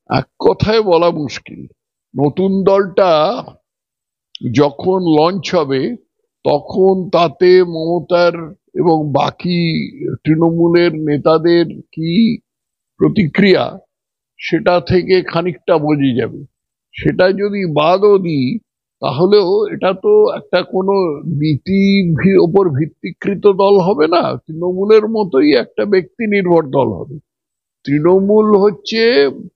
এক কথায় বলা মুশকিল। নতুন দলটা যখন লঞ্চ হবে তখন তাতে মমতার এবং বাকি তৃণমূলের নেতাদের কি প্রতিক্রিয়া সেটা থেকে খানিকটা বোঝা যাবে। সেটা যদি বাদও দিই তাহলেও এটা তো একটা কোনো নীতির ওপর ভিত্তিকৃত দল হবে না, তৃণমূলের মতোই একটা ব্যক্তি নির্ভর দল হবে। তৃণমূল হচ্ছে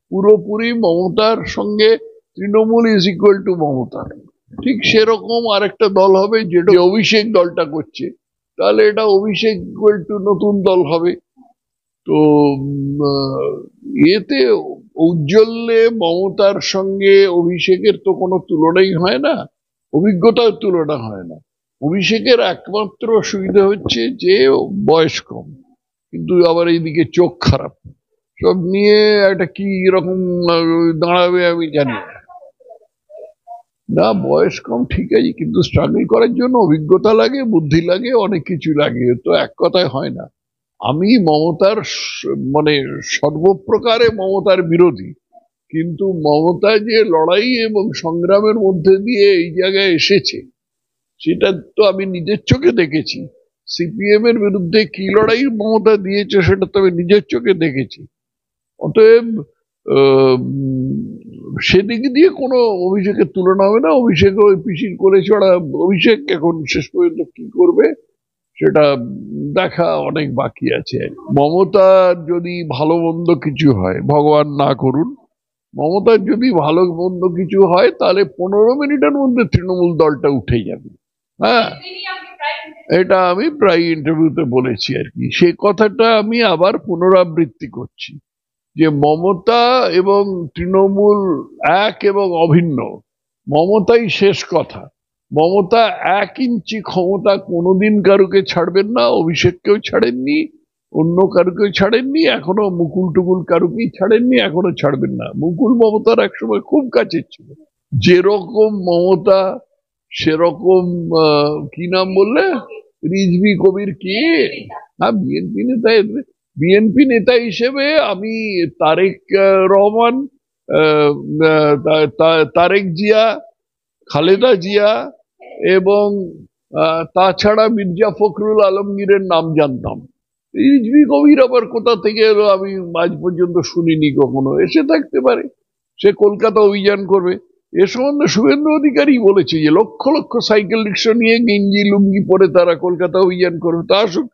পুরোপুরি মমতার সঙ্গে, Trinamool is equal to Mamata. ঠিক সেরকম আরেকটা দল হবে যেটা অভিষেক দলটা করছে, তাহলে এটা অভিষেক ইকুয়াল টু নতুন দল হবে। তো এতে ঔজ্জ্বল্যে মমতার সঙ্গে অভিষেকের তো কোনো তুলনাই হয় না, অভিজ্ঞতার তুলনা হয় না। অভিষেকের একমাত্র সুবিধা হচ্ছে যে বয়স কম, কিন্তু আবার এইদিকে চোখ খারাপ, সব নিয়ে একটা কি রকম দাঁড়াবে আমি জানি না। না, বয়স কম ঠিক আছে, কিন্তু স্ট্রাগল করার জন্য অভিজ্ঞতা লাগে, বুদ্ধি লাগে, অনেক কিছু লাগে, তো এক কথায় হয় না। আমি মমতার মানে সর্বপ্রকারে মমতার বিরোধী, কিন্তু মমতা যে লড়াই এবং সংগ্রামের মধ্যে দিয়ে এই জায়গায় এসেছে সেটা তো আমি নিজের চোখে দেখেছি। সিপিএম এর বিরুদ্ধে কি লড়াই মমতা দিয়েছে সেটা তো আমি নিজের চোখে দেখেছি। অতএব সেদিক দিয়ে কোনো অভিষেকের তুলনা হবে না। অভিষেক ওই পিসির করে চড়া অভিষেক, এখন শেষ পর্যন্ত কি করবে সেটা দেখা অনেক বাকি আছে। মমতার যদি ভালো মন্দ কিছু হয়, ভগবান না করুন, মমতার যদি ভালো মন্দ কিছু হয় তাহলে 15 মিনিটের মধ্যে তৃণমূল দলটা উঠে যাবে। হ্যাঁ, এটা আমি প্রায় ইন্টারভিউতে বলেছি আর কি। সে কথাটা আমি আবার পুনরাবৃত্তি করছি যে মমতা এবং তৃণমূল এক এবং অভিন্ন। মমতাই শেষ কথা। মমতা 1 ইঞ্চি ক্ষমতা কোনোদিন কারুকে ছাড়বেন না, অভিষেককেও ছাড়েননি, অন্য কারুকেও ছাড়েননি, এখনো মুকুল টুকুল কারুকেই ছাড়েননি, এখনো ছাড়বেন না। মুকুল মমতার একসময় খুব কাছের ছিল। যেরকম মমতা সেরকম কি নাম বললে, রিজভী কবির কে, হ্যাঁ বিএনপি নেতা। বিএনপি নেতা হিসেবে আমি তারেক রহমান, তারেক জিয়া, খালেদা জিয়া এবং তাছাড়া মির্জা ফখরুল আলমগীরের নাম জানতাম। রিজভী কবির আবার কোথা থেকে এলো আমি আজ পর্যন্ত শুনিনি কখনো। এসে থাকতে পারে, সে কলকাতা অভিযান করবে। এ সম্বন্ধে শুভেন্দু অধিকারী বলেছে যে লক্ষ লক্ষ সাইকেল রিক্সা নিয়ে গেঞ্জি লুঙ্গি পরে তারা কলকাতা অভিযান করবে। তা আসুক,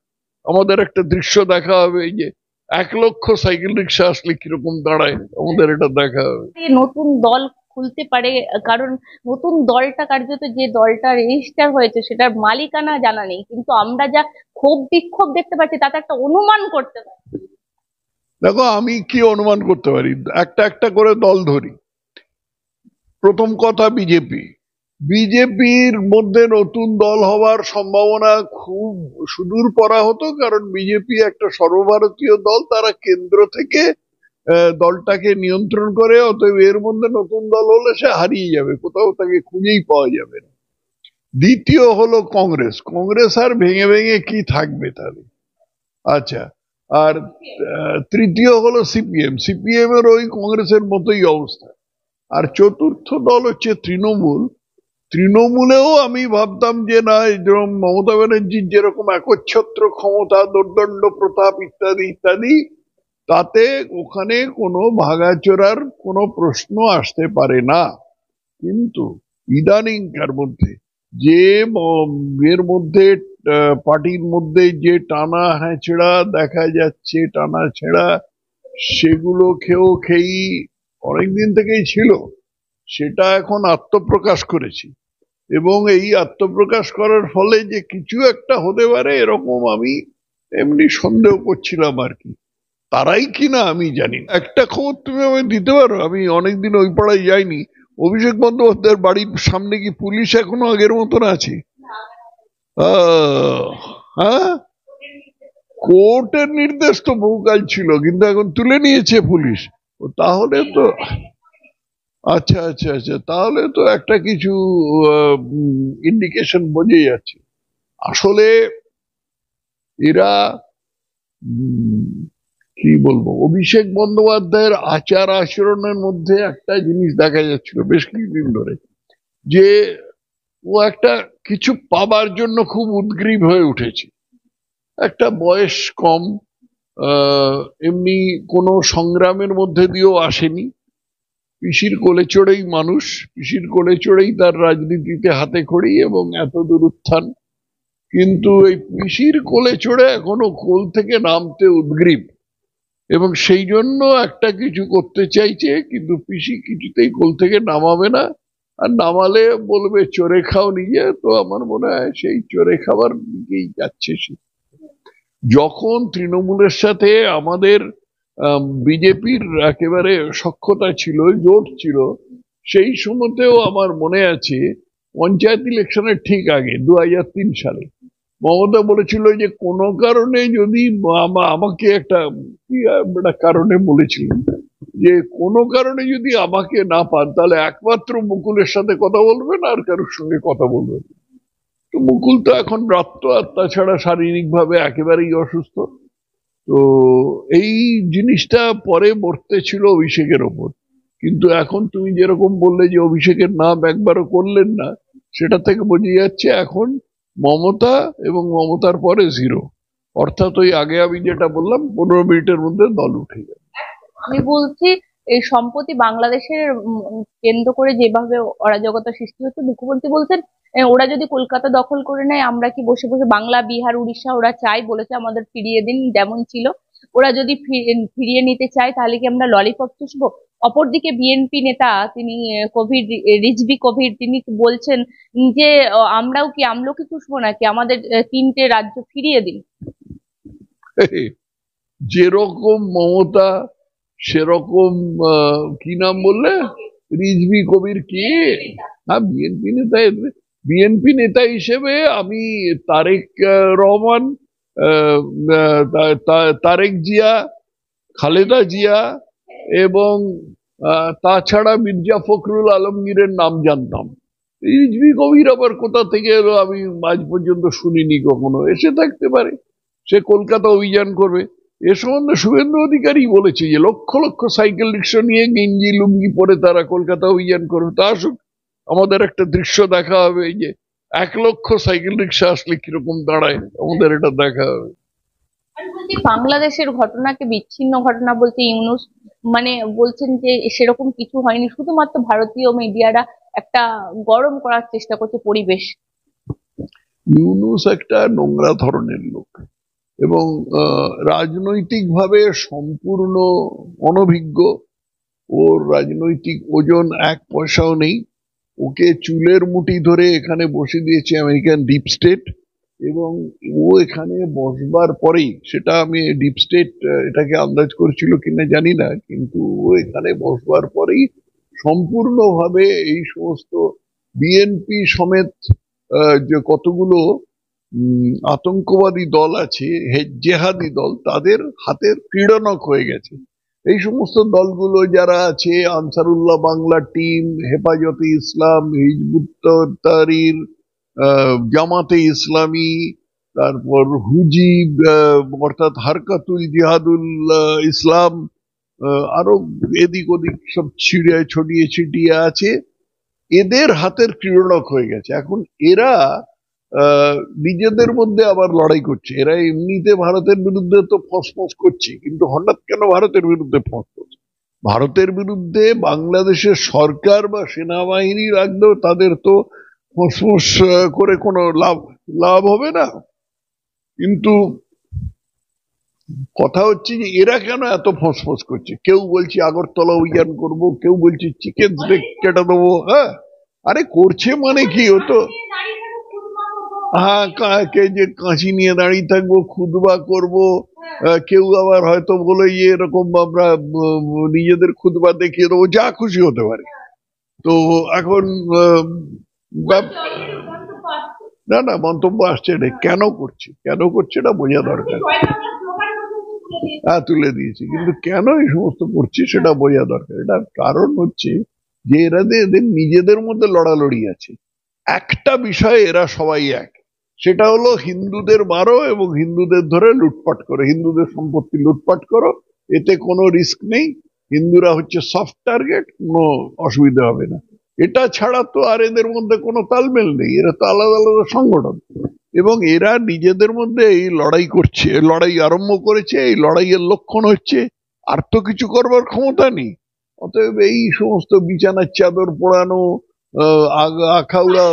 আমাদের একটা দৃশ্য দেখা হবে, এই যে 1 লক্ষ সাইকেল রিক্সা আসলে কিরকম দাঁড়ায়, আমাদের এটা দেখা হবে। নতুন দল খুলতে পারে, কারণ নতুন দলটা কার্যত যে দলটা রেজিস্টার হয়েছে সেটার মালিকানা জানা নেই, কিন্তু আমরা যা ক্ষোভ বিক্ষোভ দেখতে পাচ্ছি তাতে একটা অনুমান করতে পারি। দেখো, আমি কি অনুমান করতে পারি, একটা একটা করে দল ধরি। প্রথম কথা, বিজেপি। বিজেপির মধ্যে নতুন দল হওয়ার সম্ভাবনা খুব সুদূর পড়া হতো, কারণ বিজেপি একটা সর্বভারতীয় দল, তারা কেন্দ্র থেকে দলটাকে নিয়ন্ত্রণ করে। অতএব এর মধ্যে নতুন দল হলে সে হারিয়ে যাবে, কোথাও তাকে খুঁজেই পাওয়া যাবে না। দ্বিতীয় হলো কংগ্রেস। কংগ্রেস আর ভেঙে ভেঙে কি থাকবে তাহলে। আচ্ছা, আর তৃতীয় হলো সিপিএম। সিপিএম এর ওই কংগ্রেসের মতোই অবস্থা। আর চতুর্থ দল হচ্ছে তৃণমূল। তৃণমূলেও আমি ভাবতাম যে না, যেরকম মমতা ব্যানার্জির যেরকম একচ্ছত্র ক্ষমতা, দোর্দণ্ড প্রতাপ ইত্যাদি ইত্যাদি, তাতে ওখানে কোনো ভাগাচোরার কোনো প্রশ্ন আসতে পারে না। কিন্তু ইদানিংকার মধ্যে যে এর মধ্যে পার্টির মধ্যে যে টানা হ্যাঁচড়া দেখা যাচ্ছে, টানা ছেঁড়া, সেগুলো খেয়েই অনেকদিন থেকেই ছিল, সেটা এখন আত্মপ্রকাশ করেছে। এবং এই আত্মপ্রকাশ করার ফলে যে কিছু একটা হতে পারে এরকম আমি এমনি সন্দেহ করছিলাম আর কি। তারাই কিনা আমি জানি। একটা খবর তুমি আমায় দিতে পারো? আমি অনেকদিন ওই পাড়ায় যাইনি। অভিষেক বন্দ্যোপাধ্যায়ের বাড়ির সামনে কি পুলিশ এখনো আগের মতন আছে? হ্যাঁ, কোর্টের নির্দেশ তো বহুকাল ছিল, কিন্তু এখন তুলে নিয়েছে পুলিশ। তাহলে তো আচ্ছা আচ্ছা আচ্ছা, তাহলে তো একটা কিছু ইন্ডিকেশন বোঝা যাচ্ছে। আসলে এরা কি বলবো, অভিষেক বন্দ্যোপাধ্যায়ের আচার আচরণের মধ্যে একটা জিনিস দেখা যাচ্ছিল বেশ কিছুদিন ধরে, যে ও একটা কিছু পাবার জন্য খুব উদগ্রীব হয়ে উঠেছে। একটা বয়স কম, আহ এমনি কোনো সংগ্রামের মধ্যে দিয়েও আসেনি, পিসির কোলে চড়েই মানুষ, পিসির কোলে চড়েই তার রাজনীতিতে হাতে খড়ি এবং এত দূর উত্থান। কিন্তু এই পিসির কোলে চড়ে এখনো কোল থেকে নামতে উদগ্রীব, এবং সেই জন্য একটা কিছু করতে চাইছে, কিন্তু পিসি কিছুতেই কোল থেকে নামাবে না। আর নামালে বলবে চড়ে খাও নিজে, তো আমার মনে হয় সেই চড়ে খাবার দিকেই যাচ্ছে সে। যখন তৃণমূলের সাথে আমাদের বিজেপির একেবারে সখ্যতা ছিল, জোট ছিল, সেই সময়তেও আমার মনে আছে পঞ্চায়েত ইলেকশনের ঠিক আগে 2003 সালে মমতা বলেছিল যে কোনো কারণে যদি আমাকে একটা কারণে বলেছিলেন যে কোনো কারণে যদি আমাকে না পান তাহলে একমাত্র মুকুলের সাথে কথা বলবেন, আর কারোর সঙ্গে কথা বলবেন। তো মুকুল তো এখন রক্ত, আর তাছাড়া শারীরিক ভাবে একেবারেই অসুস্থ। তো এই জিনিসটা পরে বর্তে ছিল অভিষেকের ওপর। কিন্তু এখন তুমি যেরকম বললে যে অভিষেকের নাম একবারও করলেন না, সেটা থেকে বোঝা যাচ্ছে এখন মমতা এবং মমতার পরে জিরো। অর্থাৎ ওই আগে আমি যেটা বললাম 15 মিনিটের মধ্যে দল উঠে যাবে। আমি বলছি, এই সম্প্রতি বাংলাদেশের কেন্দ্র করে যেভাবে অরাজকতা সৃষ্টি হচ্ছে, মুখ্যমন্ত্রী বলছেন ওরা যদি কলকাতা দখল করে নেয় আমরা কি বসে বসে, বাংলা বিহার উড়িষ্যা ওরা চাই, বলেছে আমাদের ফিরিয়ে দিন যেমন ছিল, ওরা যদি ফিরিয়ে নিতে চায় তাহলে কি আমরা ললিপপ চুষবো? অপরদিকে বিএনপি নেতা তিনি কোভিড, রিজভি কোভিড, তিনি বলছেন যে আমরাও কি আমলকি চুষবো নাকি, আমাদের 3টে রাজ্য ফিরিয়ে দিন। যেরকম মমতা সেরকম কি নাম বললে, রিজভি কবির কে? হ্যাঁ, বিএনপি নেতা। বিএনপি নেতা হিসেবে আমি তারেক রহমান, তারেক জিয়া, খালেদা জিয়া এবং তাছাড়া মির্জা ফখরুল আলমগীরের নাম জানতাম। রিজভি কবির আবার কোথা থেকে এলো আমি আজ পর্যন্ত শুনিনি কখনো। এসে থাকতে পারে, সে কলকাতা অভিযান করবে। এ সম্বন্ধে শুভেন্দু অধিকারী বলেছে যে লক্ষ লক্ষ সাইকেল রিক্সা নিয়ে গেঞ্জি লুঙ্গি পরে তারা কলকাতা অভিযান করবে। তা আসুক, আমাদের একটা দৃশ্য দেখা হবে, এই যে 1 লক্ষ সাইকেল রিক্সা আসলে কিরকম দাঁড়ায়, আমাদের এটা দেখা হবে। বাংলাদেশের ঘটনাকে বিচ্ছিন্ন ঘটনা বলতে ইউনূস মানে বলছেন যে সেরকম কিছু হয়নি, শুধুমাত্র ভারতীয় মিডিয়ারা একটা গরম করার চেষ্টা করছে পরিবেশ। ইউনূস একটা নোংরা ধরনের লোক এবং রাজনৈতিকভাবে সম্পূর্ণ অনভিজ্ঞ। ওর রাজনৈতিক ওজন 1 পয়সাও নেই। ওকে চুলের মুঠি ধরে এখানে বসে দিয়েছে আমেরিকান ডিপ স্টেট, এবং ও এখানে বসবার পরেই, সেটা আমি ডিপ স্টেট এটাকে আন্দাজ করেছিল কিনা জানি না, কিন্তু ও এখানে বসবার পরেই সম্পূর্ণভাবে এই সমস্ত বিএনপি সমেত যে কতগুলো আতঙ্কবাদী দল আছে, জেহাদি দল, তাদের হাতের ক্রীড়নক হয়ে গেছে। এই সমস্ত দলগুলো যারা আছে, আনসারুল্লাহ বাংলা টিম, হেফাজতে ইসলাম, হিজবুত তাহরীর, জামাতে ইসলামী, তারপর হুজিব অর্থাৎ হারকাতুল জিহাদুল ইসলাম, আরো এদিক ওদিক সব ছড়িয়ে ছিটিয়ে আছে, এদের হাতের ক্রীড়নক হয়ে গেছে। এখন এরা নিজেদের মধ্যে আবার লড়াই করছে। এরা এমনিতে ভারতের বিরুদ্ধে তো ফসফস করছে, কিন্তু হঠাৎ কেন ভারতের বিরুদ্ধে ফসফস? ভারতের বিরুদ্ধে বাংলাদেশের সরকার বা সেনাবাহিনী রাখলেও তাদের তো ফসফস করে কোনো লাভ হবে না। কিন্তু কথা হচ্ছে যে এরা কেন এত ফসফস করছে? কেউ বলছে আগরতলা অভিযান করব, কেউ বলছে চিকেন স্টেক কেটে দেবো। হ্যাঁ, আরে করছে মানে কি হতো? হ্যাঁ, যে কাঁচি নিয়ে দাঁড়িয়ে থাকবো, খুদবা করব। কেউ আবার হয়তো বলে যে এরকম আমরা নিজেদের খুদবা দেখিয়ে দেবো, যা খুশি হতে পারে। তো এখন না না, মন্তব্য আসছে, কেন করছে এটা বোঝা দরকার। হ্যাঁ, তুলে দিয়েছি, কিন্তু কেন এই সমস্ত করছে সেটা বোঝা দরকার। এটার কারণ হচ্ছে যে এদের নিজেদের মধ্যে লড়ালড়ি আছে। একটা বিষয়ে এরা সবাই এক, সেটা হলো হিন্দুদের মারো এবং হিন্দুদের ধরে লুটপাট করো, হিন্দুদের সম্পত্তি লুটপাট করো, এতে কোনো রিস্ক নেই, হিন্দুরা হচ্ছে সফট টার্গেট, কোনো অসুবিধা হবে না। এটা ছাড়া তো আর এদের মধ্যে কোনো তালমেল নেই, এরা তো আলাদা আলাদা সংগঠন, এবং এরা নিজেদের মধ্যে এই লড়াই করছে, লড়াই আরম্ভ করেছে, এই লড়াইয়ের লক্ষণ হচ্ছে আর তো কিছু করবার ক্ষমতা নেই। অতএব এই সমস্ত বিছানার চাদর পোড়ানো, আখাউড়া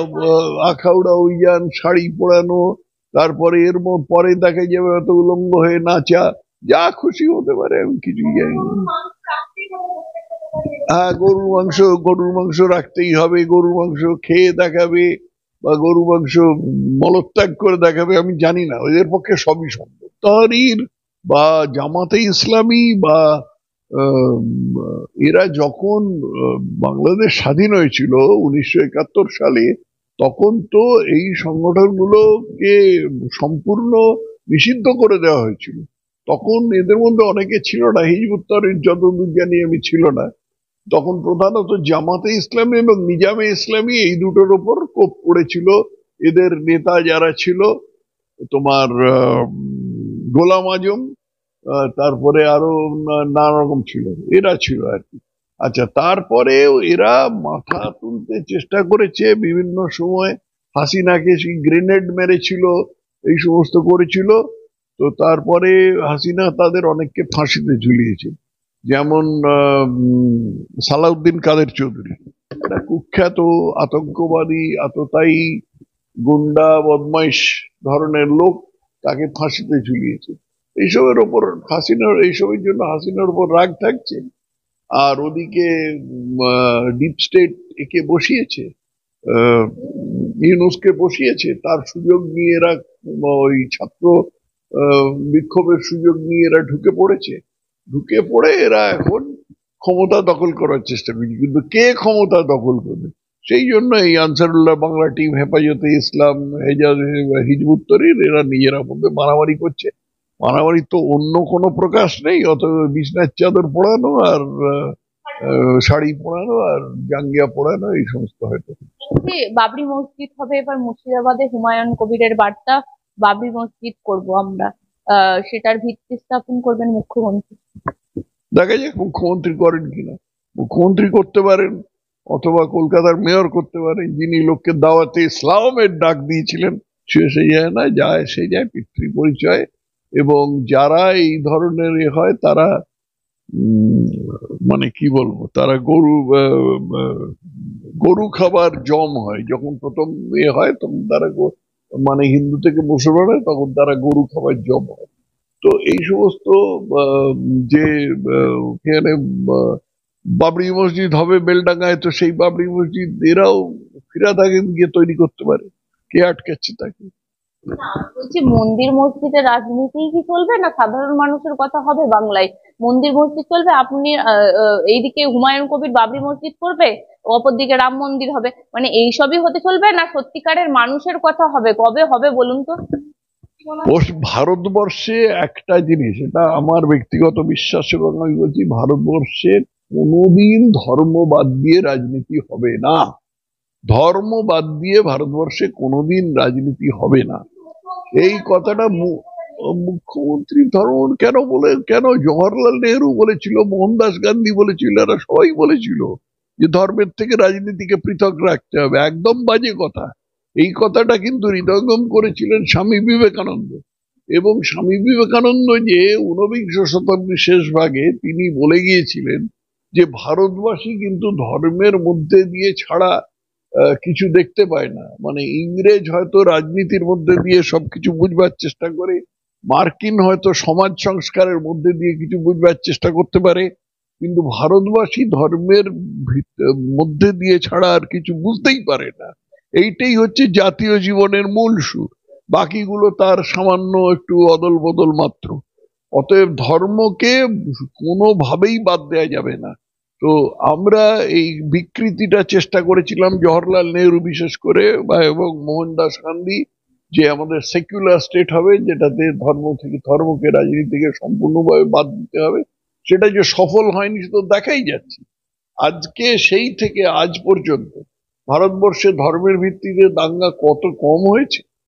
আখাউড়া অভিযান, শাড়ি পোড়ানো, তারপরে পরে দেখা যাবে হয়তো উলঙ্গ হয়ে নাচা, যা খুশি হতে পারে, আমি কিছুই জানি না। হ্যাঁ, গরুর মাংস রাখতেই হবে, গরুর মাংস খেয়ে দেখাবে বা গরুর মাংস মলত্যাগ করে দেখাবে, আমি জানি না, ওদের পক্ষে সবই সম্ভব। তাহরির বা জামাতে ইসলামী বা এরা যখন বাংলাদেশ স্বাধীন হয়েছিল 1971 সালে, তখন তো এই সংগঠনগুলোকে সম্পূর্ণ নিষিদ্ধ করে দেওয়া হয়েছিল। তখন এদের মধ্যে অনেকে ছিল না, হিজবুত তাহরির যতদূর জানি আমি ছিল না, তখন প্রধানত জামাতে ইসলামী এবং নিজামে ইসলামী এই দুটোর ওপর কোপ পড়েছিল। এদের নেতা যারা ছিল তোমার গোলাম আজম, তারপরে আরো নানা রকম ছিল, এরা ছিল আর কি। আচ্ছা, তারপরেও এরা মাথা তুলতে চেষ্টা করেছে বিভিন্ন সময়, হাসিনাকে সেই গ্রেনেড মেরেছিল, এই সমস্ত করেছিল। তো তারপরে হাসিনা তাদের অনেককে ফাঁসিতে ঝুলিয়েছে, যেমন সালাউদ্দিন কাদের চৌধুরী, একটা কুখ্যাত আতঙ্কবাদী, আততায়ী, গুন্ডা, বদমাইশ ধরনের লোক, তাকে ফাঁসিতে ঝুলিয়েছে। এইসবের ওপর এইসবের জন্য হাসিনার উপর রাগ থাকছে, আর ওদিকে ডিপ স্টেট একে বসিয়েছে, ইউনুসকে বসিয়েছে, তার সুযোগ নিয়ে এরা, ওই ছাত্র বিক্ষোভের সুযোগ নিয়ে এরা ঢুকে পড়ে এরা এখন ক্ষমতা দখল করার চেষ্টা করছে। কিন্তু কে ক্ষমতা দখল করবে, সেই জন্য এই আনসারুল্লাহ বাংলা টিম, হেফাজতে ইসলাম, হিজবুত তাহরির, এরা নিজেরা মধ্যে মারামারি করছে। মারামারি তো অন্য কোনো প্রকাশ নেই, অত বিছনার চাদর পোড়ানো আর শাড়ি পোড়ানো আর জাঙ্গিয়া পোড়ানো, এই সমস্ত হয়তো। বাবরি মসজিদ হবে এবার মুর্শিদাবাদে, হুমায়ুন কবিরের বার্তা, বাবরি মসজিদ করব আমরা, সেটার ভিত্তি স্থাপন করবেন মুখ্যমন্ত্রী। দেখা যাক মুখ্যমন্ত্রী করেন কিনা। মুখ্যমন্ত্রী করতে পারেন, অথবা কলকাতার মেয়র করতে পারেন, যিনি লোককে দাওয়াতে ইসলামের ডাক দিয়েছিলেন। সে যায় না, যায় সে যায় পিতৃ পরিচয়, এবং যারা এই ধরনের হয় তারা মানে কি বলবো, তারা গরু খাবার জম হয়, যখন প্রথম হয় তখন তারা মানে হিন্দু থেকে মুসলমান হয়, তখন তারা গরু খাবার জম হয়। তো এই সমস্ত যে এখানে বাবরি মসজিদ হবে বেলডাঙ্গায়, তো সেই বাবরি মসজিদ এরাও ফিরাদ হাকিম গিয়ে তৈরি করতে পারে, কে আটকাচ্ছে তাকে? বলছি, মন্দির মসজিদের রাজনীতি কি চলবে, না সাধারণ মানুষের কথা হবে বাংলায়? মন্দির মসজিদ চলবে, আপনি এইদিকে হুমায়ুন কবির বাবরি মসজিদ করবে, অপরদিকে রাম মন্দির হবে, মানে এইসবই হতে চলবে, না সত্যিকারের মানুষের কথা হবে? কবে হবে বলুন তো? ভারতবর্ষে একটা জিনিস, এটা আমার ব্যক্তিগত বিশ্বাস, এবং আমি বলছি ভারতবর্ষে কোনোদিন ধর্ম বাদ দিয়ে রাজনীতি হবে না। ধর্ম বাদ দিয়ে ভারতবর্ষে কোনোদিন রাজনীতি হবে না, এই কথাটা মুখ্যমন্ত্রী ধর্ম কেন জওহরলাল নেহরু বলেছিল, মোহনদাস গান্ধী বলেছিল, এরা সবাই বলেছিল যে ধর্মের থেকে রাজনীতিকে পৃথক রাখতে হবে। একদম বাজে কথা। এই কথাটা কিন্তু হৃদয়ঙ্গম করেছিলেন স্বামী বিবেকানন্দ, এবং স্বামী বিবেকানন্দ যে 19বিংশ শতাব্দীর শেষ ভাগে তিনি বলে গিয়েছিলেন যে ভারতবাসী কিন্তু ধর্মের মধ্যে দিয়ে ছাড়া কিছু দেখতে পায় না। মানে ইংরেজ হয়তো রাজনীতির মধ্যে দিয়ে সবকিছু বুঝবার চেষ্টা করে, মার্কিন হয়তো সমাজ সংস্কারের মধ্যে দিয়ে কিছু বুঝবার চেষ্টা করতে পারে, কিন্তু ভারতবাসী ধর্মের মধ্যে দিয়ে ছাড়া আর কিছু বুঝতেই পারে না। এইটাই হচ্ছে জাতীয় জীবনের মূল সুর, বাকিগুলো তার সামান্য একটু অদল বদল মাত্র। অতএব ধর্মকে কোনোভাবেই বাদ দেওয়া যাবে না। তো আমরা এই বিকৃতিটা চেষ্টা করেছিলাম, জওহরলাল নেহরু বিশেষ করে, এবং মোহনদাস গান্ধী, যে আমাদের সেকুলার স্টেট হবে, যেটাতে ধর্মকে রাজনীতি থেকে সম্পূর্ণভাবে বাদ দিতে হবে। সেটা যে সফল হয়নি সেটা দেখাই যাচ্ছে। আজকে সেই থেকে আজ পর্যন্ত ভারতবর্ষে ধর্মের ভিত্তিতে দাঙ্গা কত কম হয়েছে।